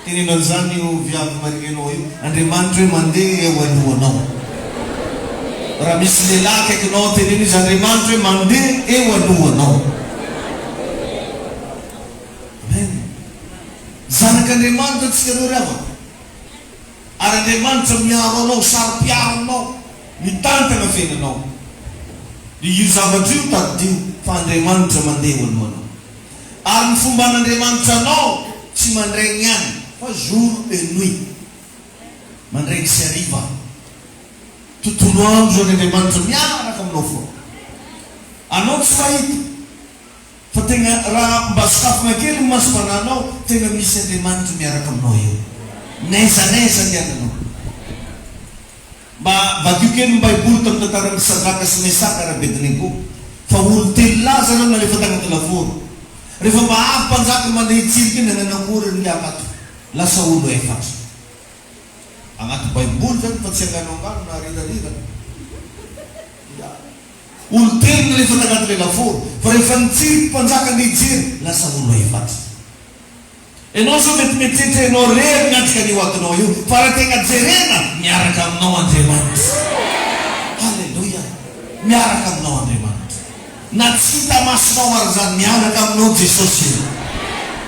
Tenenao an'izany io viavy marianao io, Andriamanitra hoe mandeha eo alohanao. Raha misy lehilahy akaikinao teneny izy, Andriamanitra hoe mandeha eo alohanao. Amen. Zanak'Andriamanitra tsika reo ry avako. Ary Andriamanitra miaro anao, saro-piaro anao, mitantana fenanao. Io zavatra io tadidio fa Andriamanitra mandeha ho alohanao. Ary ny fomba an'Andriamanitra anao tsy mandraigny ihany fa jour et nuit, mandraigny sy hariva. Tontolo andro zany Andriamanitra miaraka aminao foa. Anao tsy fahita fa tegna raha mba sokafana kely ny maso-pananao, tegna misy Andriamanitra miaraka aminao eo. Naizanaiza ndiananao. Mba vakio kely ny Baiboly tamin'ny tantaran'ny Sadraka sy Mesaka raha Abednego. Fa olo telo laza anao nalefa tagnaty laforo. Rehefa mba avy mpanjaka mandeha hitsiriky ny nanangory ny akato, lasa olo efatra. Agnaty Baiboly zany fa tsy anganao-ngano na ridarida. Olo telo nalefa tagnaty laforo, fa rehefa nitsiriky mpanjaka ny hijery, lasa olo efatra. Enao so mety enao rery miatrika ny atinao io, fa raha tegna jerena miaraka aminao Andriamanitra. Halleluja. Miaraka aminao Andriamanitra. Na tsy hita masonao ary zany miaraka aminao Jesosy io.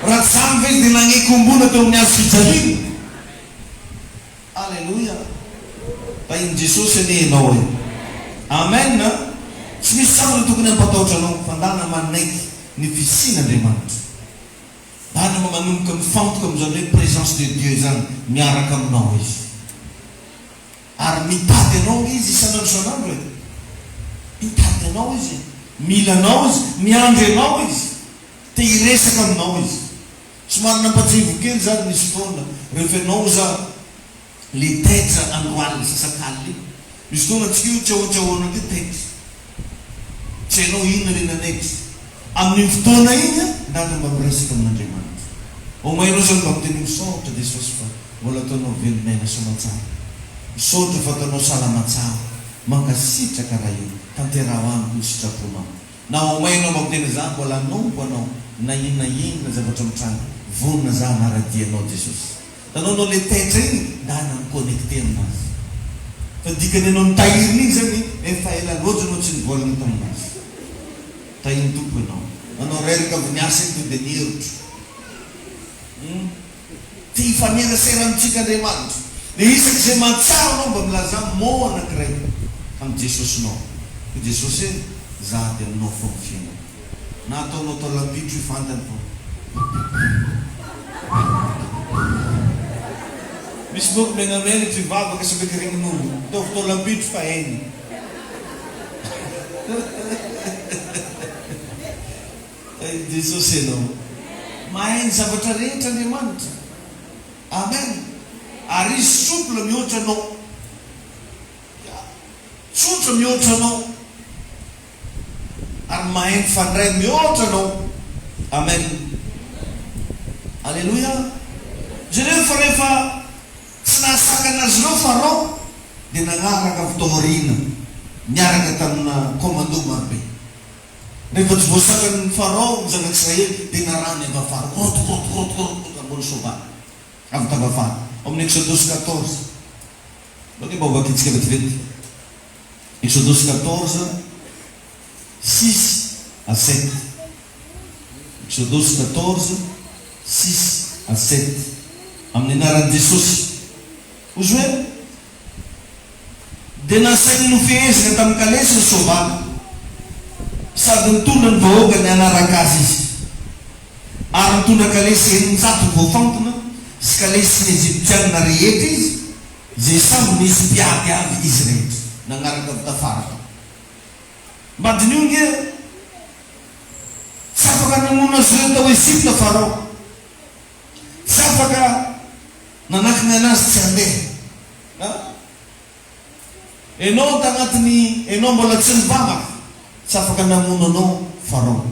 Raha tsy zany ve dia nagnekombona teo amin'ny hazo fijaliana. Halleluja. Fa iny Jesosy anie enao io. Amen. Tsy misy zavatra tokony hampatahotra anao fa ndana manaiky ny fisian'Andriamanitra. Dana manomboka mifantoka amin'izany hoe présence de Dieu zany miaraka aminao izy. Ary mitady anao izy isanandro isanandro. Mitady anao izy, mila anao izy, miandry anao izy, te hiresaka aminao izy. Somary nampatsivo kely zany nisy fotoana rehefa anao za le taitra androany sasakaly. Misy fotoana tsika io tsaoatsaoana ke taitra. Tsy hainao inona le nanaiky. Amin'ny fotoana iny ndana mba miresaka amin'Andriamanitra. Omainao zany mba miteny misaotra Jesosy fa mbola ataonao velomaina somatsara. Misaotra fa ataonao salamatsara. Mankasitraka raha io. Tanteraho amiko ny sitraponao. Na omainao mba miteny zany mbola nompo anao. Na inona zavatra mitranga. Vonona za maradianao Jesosy. Tanao le taitra iny ndana miconnecté aminazy. Fa dikany anao nitahiriny iny zany efa ela loatra anao tsy nivolagna taminazy. Tahiny tompo anao. Anao reraka avy niasa iny dia nihevitra. Ty hifanerasera amintsika Andriamanitra. Dia isaky izay mahatsara anao mba milaza mo anankiray amin'ny Jesosynao. Jesosy za dia aminao foa ny fiainana. Na ataonao tao lambitro ifantany foa. Misy boky menamena ty vavaka sy beky regnin'olo. Tao tao lambitro fa hainy. Jesosy anao mahay ny zavatra rehetra Andriamanitra. Amen. Ary izy tsotra mihoatra anao. Tsotra mihoatra anao. Ary mahay mifandray mihoatra anao. Amen. Alleluja. Jereo fa rehefa tsy nahasaka anazy ireo Farao dia nagnaraka fitaorina niaraka tamina commando marobe. Rehefa tsy voasaka ny Farao zanaka Israely dia narany avy afara rotototototototoka ambony soavaly avy tavafara. Amin'ny Exodus 14. Bakeo mba ovakitsika vetivety. Exodus 14 6 à 7. Exodus 14 6 à 7. Amin'ny anaran'i Jesosy. Ozy hoe dia nasainy nofehezana tamin'ny kalesy ny soavaly sady nitondra ny vahoaka ny anaraka azy izy. Ary nitondra kalesy eninjato voafantona sy kalesy ny Egyptianina rehetra izy, zay samby nisy mpiady avy izy rehetra nagnaraka avy tafaraka. Mbadiny io nge tsy afaka namono azy ireo tao Ezipta Farao. Tsy afaka nanakiny anazy tsy handeha. Enao tagnatiny, enao mbola tsy nivavaka, tsy afaka namono anao Farao.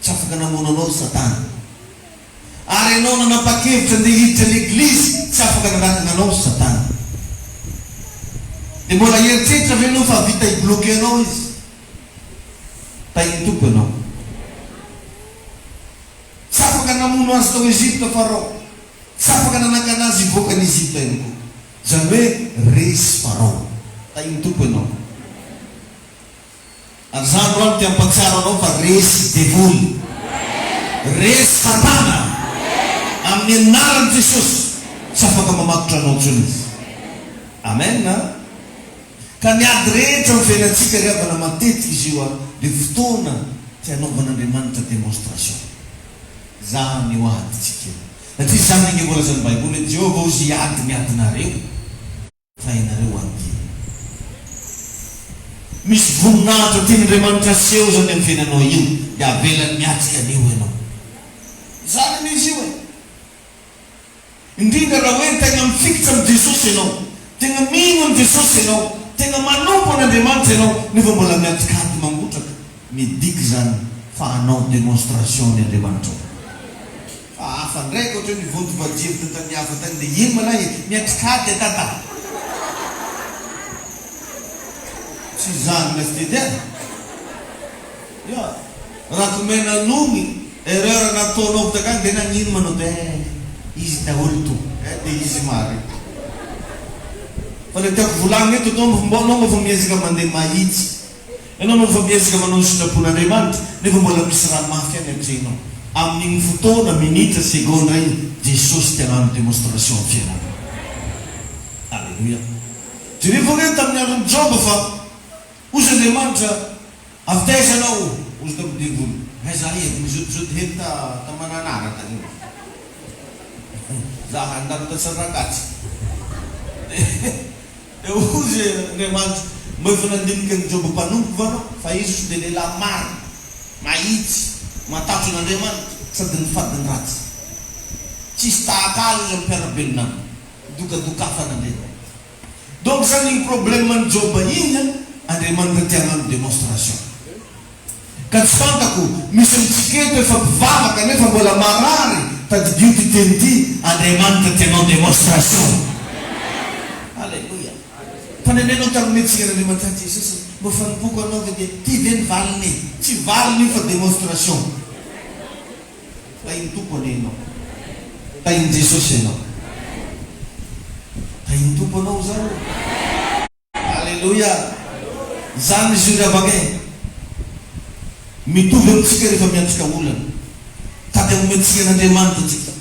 Tsy afaka namono anao Satana. Ary enao nanapa-kevitra andeha hiditra l'Eglizy, tsy afaka nanakina anao Satana. Dia mbola eritreritra ve anao fa vita ibloke anao izy. Tahiny tompo anao. Tsy afaka namono azy tao Ezipta Farao. Tsy afaka nanakana azy hivoaka ny Ezipta ihany koa. Zany hoe resy Farao. Tahiny tompo anao. Ary za androany ty ampatsiaro anao fa resy devoly. Resy Satana. Amin'ny anaran'i Jesosy. tsy afaka mamatotra anao tsony izy. Amen na. Ka ny ady rehetra ny fiainantsika riavana matetika izy io le fotoana ty anaovan'Andriamanitra démonstration. Zany io aditsika. Satria zany ny volazan'ny Baiboly hoe Jehova ozy ady miadinareo fa ianareo ady. Misy voninahitra tian'Andriamanitra seho zany amin'ny fiainanao io dia avelany miatsika anio ianao. Zany izy io e. Indrindra raha hoe tegna mifikitra amin'ny Jesosy ianao, tegna mino amin'ny Jesosy ianao, tegna manompo an'Andriamanitra ianao, nefa mbola miatsikady mangotraka, midika zany fa hanao démonstration ny Andriamanitra. Fa hafa ndraiky ohatra hoe nivonto vajiry tantany hafa tany dia ino malahy miatsikady atata. Tsy zany lastedy ya raha komena nomy erreur nataonao takany dia nagnino manao dia izy daholo to dia izy mary. Fa le tiako volagny eto anao mofa miezaka mandeha mahitsy, ianao mofa miezaka manao sitrapon'Andriamanitra nefa mbola misy raha mafy any antrenao. Amin'igny fotoana minitra segonda igny Jesosy tianano démonstration fiainana. Alleluia. Jereo hoe tamin'ny andron'ny Job fa ozy Andriamanitra avitaisanao ozy tamin'ny devoly aiza eky mizotizoty hety ta mananara tany za handalo tasarakatsy ozy Andriamanitra mba efa nandinika ny Job mpanompo vanao fa izy ozy de lehilahy maro mahitsy matatso an'Andriamanitra sady ny fadiny ratsy tsisy tahakalo izy ampiarabelonamo dokadokafana an'ireo. Donc zany igny problème ny Job igny Andriamanitra tianano démonstration. Ka tsy fantako misy mitsiketo efa mpivavaka nefa mbola marary tadidio ty teny ty Andriamanitra tianao démonstration. Alleluia. Fa nenenao taminetsika n'Andriamanitra Jesosy mbo fanimpoko anao dia ty ve ny valiny tsy valiny fa démonstration. Tahiny tompo anenao, tahiny Jesosy anao, tahiny tompo anao zany. Alleluia. Zany izy io ravake mitovy amintsika rehefa miantsika olana tady amomentsika n'Andriamanitra tsika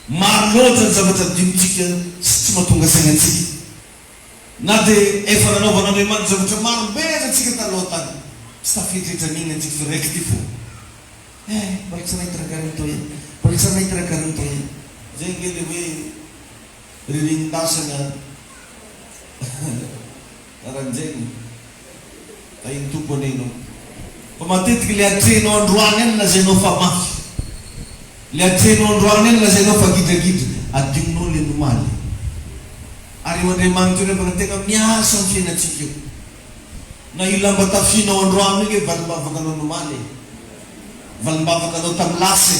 maro loatra ny zavatra dinitsika tsy mahatonga saignatsika na dia efa nanaovan'Andriamanitra zavatra maro beza atsika taloha tany tsy tafidritran'igny antsika fa raiky ty fo baliksanay tirakariny to eny baliksanay tirakariny to eny zay ngely hoe ririndasana karan'zegny tahiny tompo anenao. Fa matetiky le atrenao androany eny lazainao fa mafy, le atrenao androany eny lazainao fa gidragidra adinonao le nomaly. Ary io Andriamanitra io rehefa tegna miasa amin'ny fiainatsika io na io lamba tafinao androany iny valimbavaka anao nomaly, valimbavaka anao tamin'ny lasy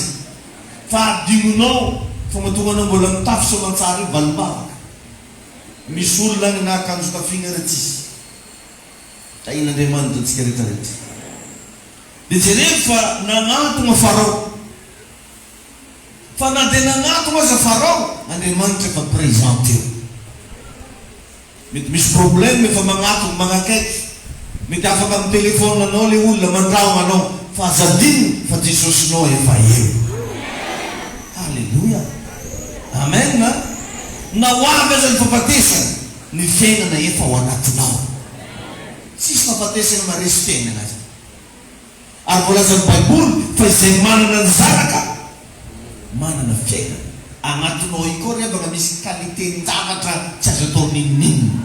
fa adinonao fa mahatonga anao mbola mitafy soamantsara io valimbavaka. Misy olona agny na akanjo tafina ratsisy tahin'Andriamanitra antsika rehetrarehetra. Dia jereo fa nanatona Farao, fa na dia nanatona aza Farao Andriamanitra efa présente eo. Mety misy problème efa magnatona magnakaiky, mety afaka amin'ny telefôna anao le olona mandragno anao fa azadino fa Jesosinao efa eo. Alleluia. Amen na. Na hoavy aza ny fahafatesana ny fiainana efa ao anatinao. Tsisy fahafatesana maresy fiainana azy. Ary voalazan'ny Baiboly fa izay manana ny zanaka manana fiainana. Anatinao io koa rehefa misy qualité-n-javatra tsy azo atao ninninina.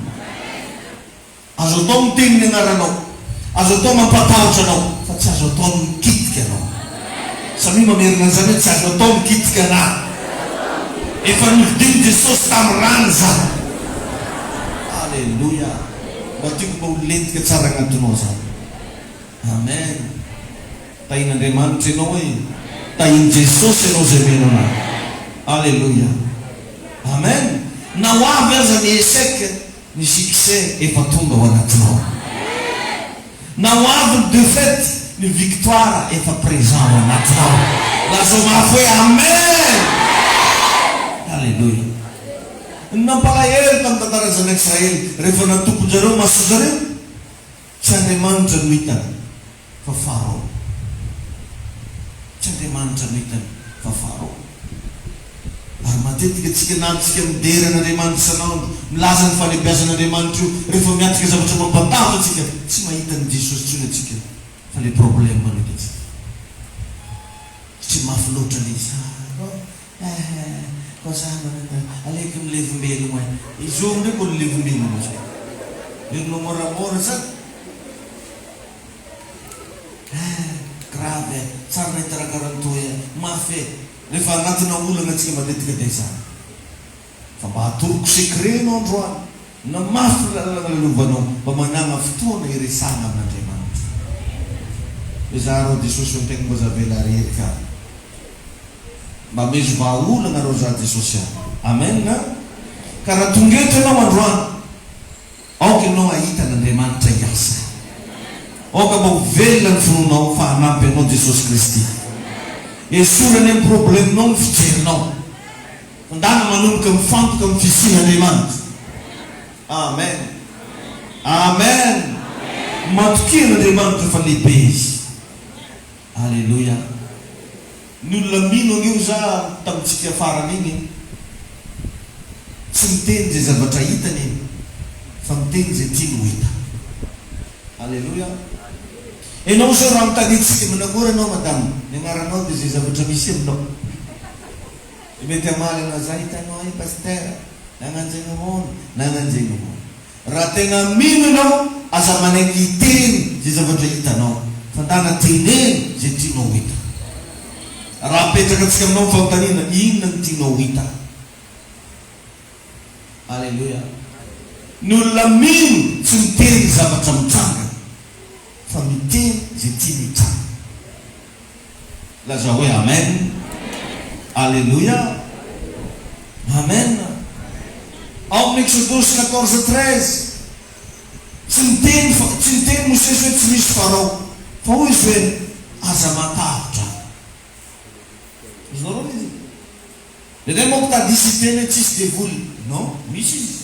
Azo atao miteny ny agnaranao, azo atao mampatahotra anao, fa tsy azo atao mikitika anao. Samy mamerina an'izany hoe tsy azo atao mikitika anahy. Efa nividiny Jesosy tamin'ny rano zany. Alleluia. Mba tiako mba ho lentika tsara agnatinao zany. Amen. Tahin'Andriamanitra ianao hoe tahiny Jesosy ianao zay menao anahy. Alleluia. Amen. Na ho avy aza ny échec, ny succès efa tonga ao anatinao. Na ho avy ny défaite, ny victoire efa présent ao anatinao. Lazo mafy hoe amen. Alleluia. Nampalahelo tamin'ny tantara zanak'Israely rehefa natompo zareo maso zareo, tsy Andriamanitra no hitany fa Farao. Tsy Andriamanitra no hitany fa Farao. ary matetika tsika nantsika mideran'Andriamanitra isanandro milaza ny falebiazan'Andriamanitra io rehefa miatrika zavatra mampatafa atsika tsy mahita ny Jesosy tsony atsika fa le problème ndraiky atsika tsy mafy loatra le izy aleky milevimbelogna izo ndraiky olo levimbelogna zay levinao moramora zany grave tsara nahitarakaranytoy mafy rehefa agnatina olana atsika matetika de zany fa mba hatoroko secretnao androany na mafy lalovanao mba managna fotoana iresana amin'Andriamanitra izareo Jesosy antegna mba zavela rerika mba mezo vahaolana reo za Jesosy amen na karaha tongeto ianao androany aoka ianao ahita n'Andriamanitra iasa aoka mba hovelona ny fononao fa hanampy anao Jesosy Kristy esorany amin'ny probleminao ny fijerinao fandana manomboka mifantoka amin'ny fisian'Andriamanitra amen amen matokian'Andriamanitra fa lehibe izy alleluia ny olona mino an'io za tamintsika farany igny tsy miteny zay zavatra hitany fa miteny zay tiany ho hita alleluia enao zao raha mitanitsika managora anao madame ny agnaranao de zay zavatra misy aminao mety amaly anao za hitanao ay paster nagnanjegna mono nagnanjegna mono raha tegna mino anao aza manaiky hiteny zay zavatra hitanao fandana teneny zay tianao hita raha apetraka atsika aminao fanotanina inona ny tianao hita alleluia ny olona mino tsy miteny zavatra mitsanga fa miteny zay tiany hitsanga laza hoe amen alleluia amen ao amin'ny Exodus 14:13 tsy miteny Mosesy hoe tsy misy farao fa hoy izy hoe aza matahatra izy nareo izy de moa tadisy teny hoe tsisy devoly non misy izy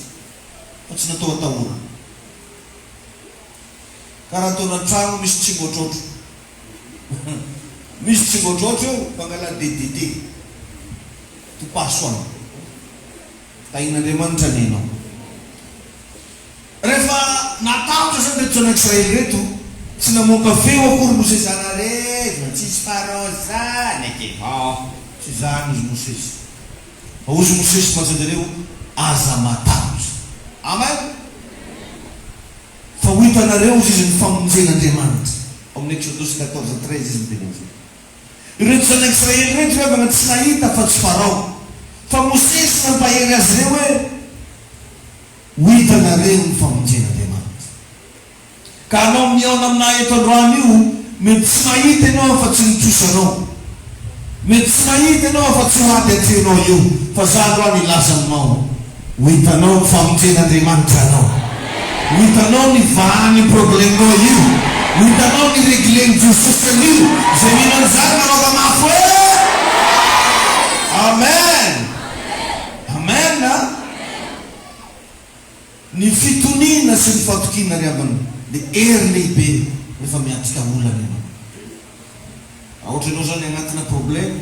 fa tsy natao atahora karaha ataona tragno misy tsingotrotro misy tsingotrotro eo fangala DDT topasoana tahin'Andriamanitra nenao rehefa natahatra zany reto zanak'Israely reto tsy namoaka feo akory Mosesy anareo tsisy farao zany ake tsy zany izy Mosesy fa ozy Mosesy manjadareo aza matahatra amen fa ho hitanareo izy ny famonjen'Andriamanitra amin'ny Exodus 14:13 izy miteny zay reto zanak'Israely reto rehefa tsy nahita fa tsy farao fa Mosesy nampahery azy reo hoe ho hitanareo ny famonjen'Andriamanitra ka anao miaona aminah eto androany io mety tsy mahita ianao fa tsy nitsosanao mety tsy mahita ianao fa tsy hoaty atrenao io fa za androany ilaza aminao ho hitanao ny famonjen'Andriamanitra anao ho hitanao ny vahany probleminao io ho hitanao ny regleny Jesosy an'io zay mino an'izany manao mafy hoe amen amen ny fitonina sy ny fatokina riavana le ery lehibe rehefa miatrika olana ianao ohatra ianao zany agnatina problème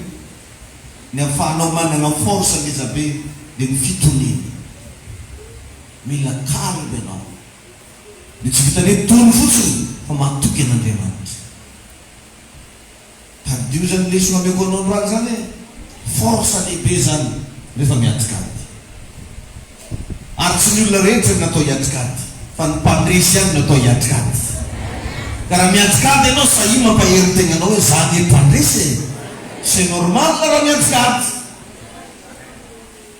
ny afahanao manana force ngezabe de ny fitonina mila calme ianao de tsy vitany tony fotsiny fa mahatoky an'Andriamanitra tadio zany lesona ameko anao androany zany force lehibe zany rehefa miatrika ady ary tsy ny olona rehetra natao hiatrika ady fa ny mpandresy any natao hiatrika ady ka raha miatrika ady ianao sa io mampahery tegnanao hoe zany e mpandresy c'est normal raha miatrika ady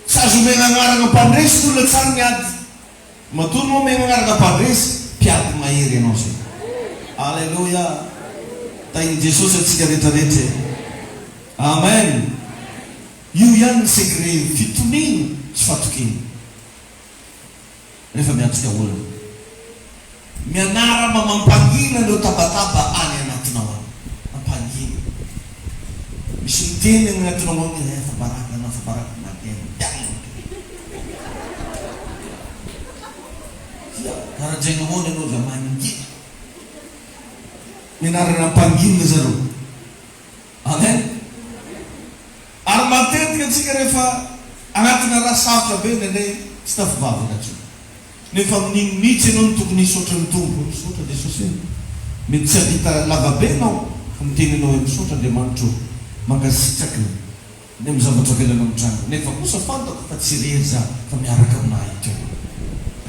tsy azo omena agnarana mpandresy ny olona tsary miady matoa no omena agnarana mpandresy mpiady mahery ianao zay alleluia tainy Jesosy atsika rehetrarehetra amen io ihany ny secret fitonina sy fatokina rehefa miatrika olana mianara mampangina leo tabataba any anatinao any mampangina misy miteny agnatinao any fabaraka mateny karaha jaina moana ianao za mangina mianarana mpangina zareo amen ary matetika atsika rehefa Anatina raha sarotra be nene tsy tafivavaka tsy. Nefa amin'igny mihitsy ianao no tokony hisaotra ny tompo. Misaotra dia Jesosy. Mety tsy havita lavabe ianao fa miteny ianao hoe misaotra Andriamanitra io. Mangasitraky ny amin'ny zavatra velana amin'ny trano. Nefa kosa fantako fa tsy rery za fa miaraka aminahy teo.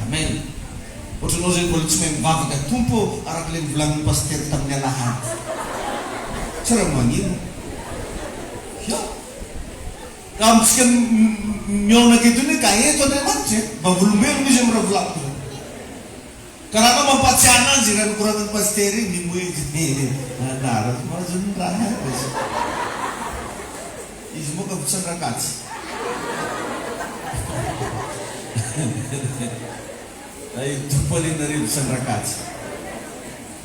Amen. Ohatranao zay mbola tsy mahay mivavaka tompo arak'ilay nivolaniny pasteur tamin'ny alahady. Tsy raha magnino. Ka amintsika miaona aketo ny ka eto Andriamanitra mba volombelona izy amin'ny raha volako zany. Ka raha anao mampatsiahy anazy raha nikoranan'ny pasteur iny mimoeky anara mahazo ny raha izy moka vitsandrakatsy. Ay tompo alinareo vitsandrakatsy.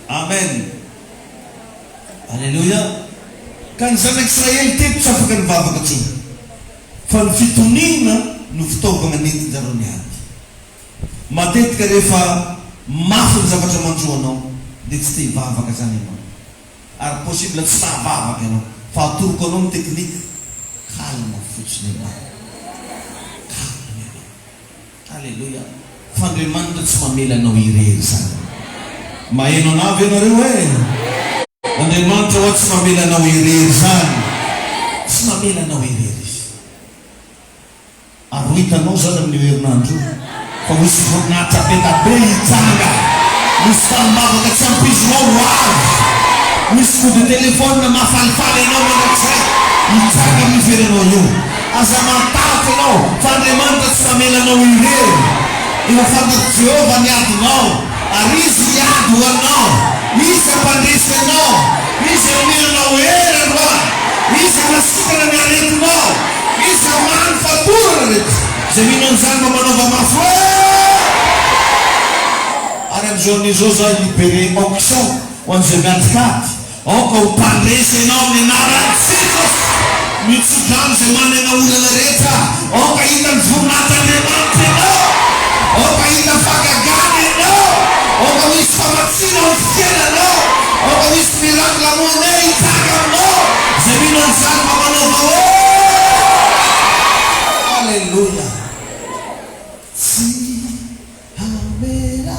Amen. Alleluia. Ka ny zanak'Israely teto tsy afaka nivavaka tsony. Fa ny fitonina no fitaovana nentin-jareo ny ady. Matetika rehefa mafy ny zavatra manjoanao dia tsy te hivavaka zany ianao. Ary possible tsy tahavavaka ianao. Fa atoroko anao ny teknika. Kalma fotsiny ianao. Kalma ianao. Alleluia. Fa Andriamanitra tsy mamela anao irery zany. Maheno anavy ianareo hoe Andriamanitra ho tsy mamela anao irery zany. Tsy mamela anao irery. Ary hitanao zany amin'ny herinandro fa misy voninahitra be hitsanga. Misy tambavaka tsy ampizinao ho avy. Misy kody telefônina mahafalifaly ianao mandrakizay hitsanga mivelanao io. Aza matahotra ianao fa Andriamanitra tsy mamela anao irery. Efa fantatry Jehova ny adinao ary izy hiady ho anao. Izy ampandresy anao. Izy amelanao hery androany. Izy amasikana ny aretinao. Izy amany fatorana rehetra. Zay mino an'izany mba manaova mafy ary amin'izao zao libéré onction ho an'izay miantikaty. Aoka ho mpandresy ianao amin'ny anaran'i Jesosy. Mitsodrano zay manana olana rehetra. Aoka hita ny voninahitran'Andriamanitra ianao. Aoka hita fagagana ianao. Aoka misy famatsina ho fiainanao. Aoka misy miracle monnaie hitanga aminao. Zay mino an'izany mba manaova Alleluia. Si amela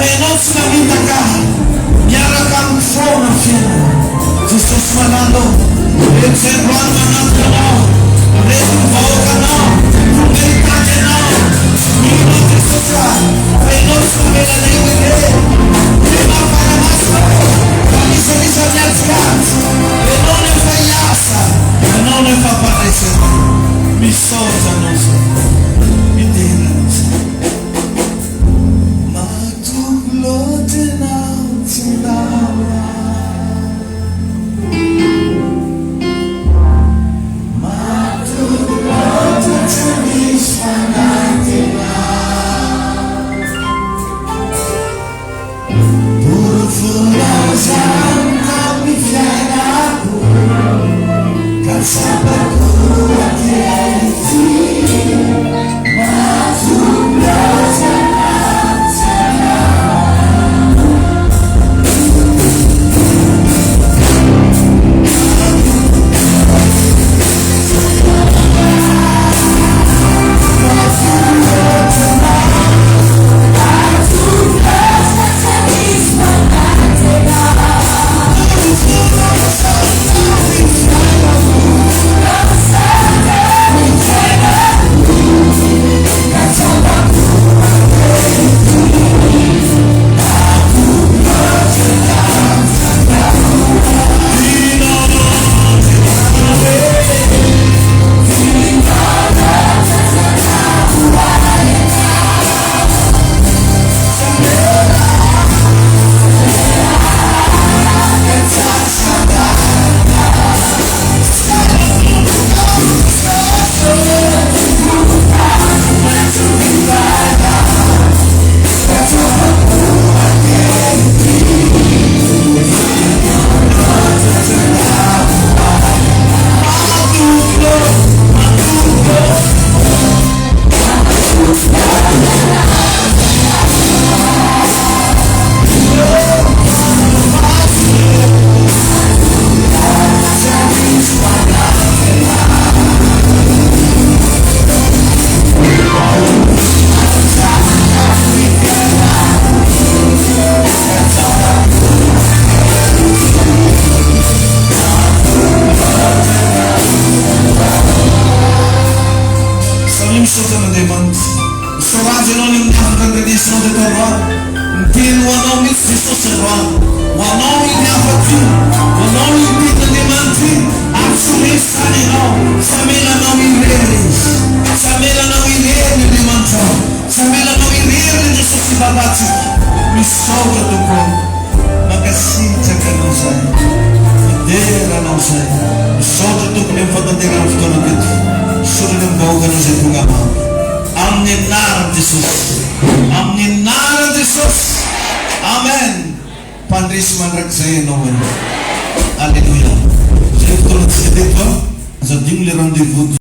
Painos na minta miaraka amin'ny foana fiainana. Jesosy manalo, reto zay androany manampy anao, reto mivahoaka anao, mitady anao. Ino Jesosy ka, painos mamelana igny mafana-maso, misy miatsikajy. Ianao nefa hiasa, ianao nefa mpanaisana. Misaotra anao zay, midera anao zay. Misaotra tokoa, makasitraka anao zay, midera anao zay. Misaotra tokony amin'ny fatanterana fotoana teto, sorany amin'ny vahoaka anao zay tonga amamy. Amin'ny anaran'i Jesosy, amin'ny anaran'i Jesosy, amen. Mpandresy mandrakizay ianao eny. Alleluia. Zay fotoana tsika teto, aza digno le rendez-vous.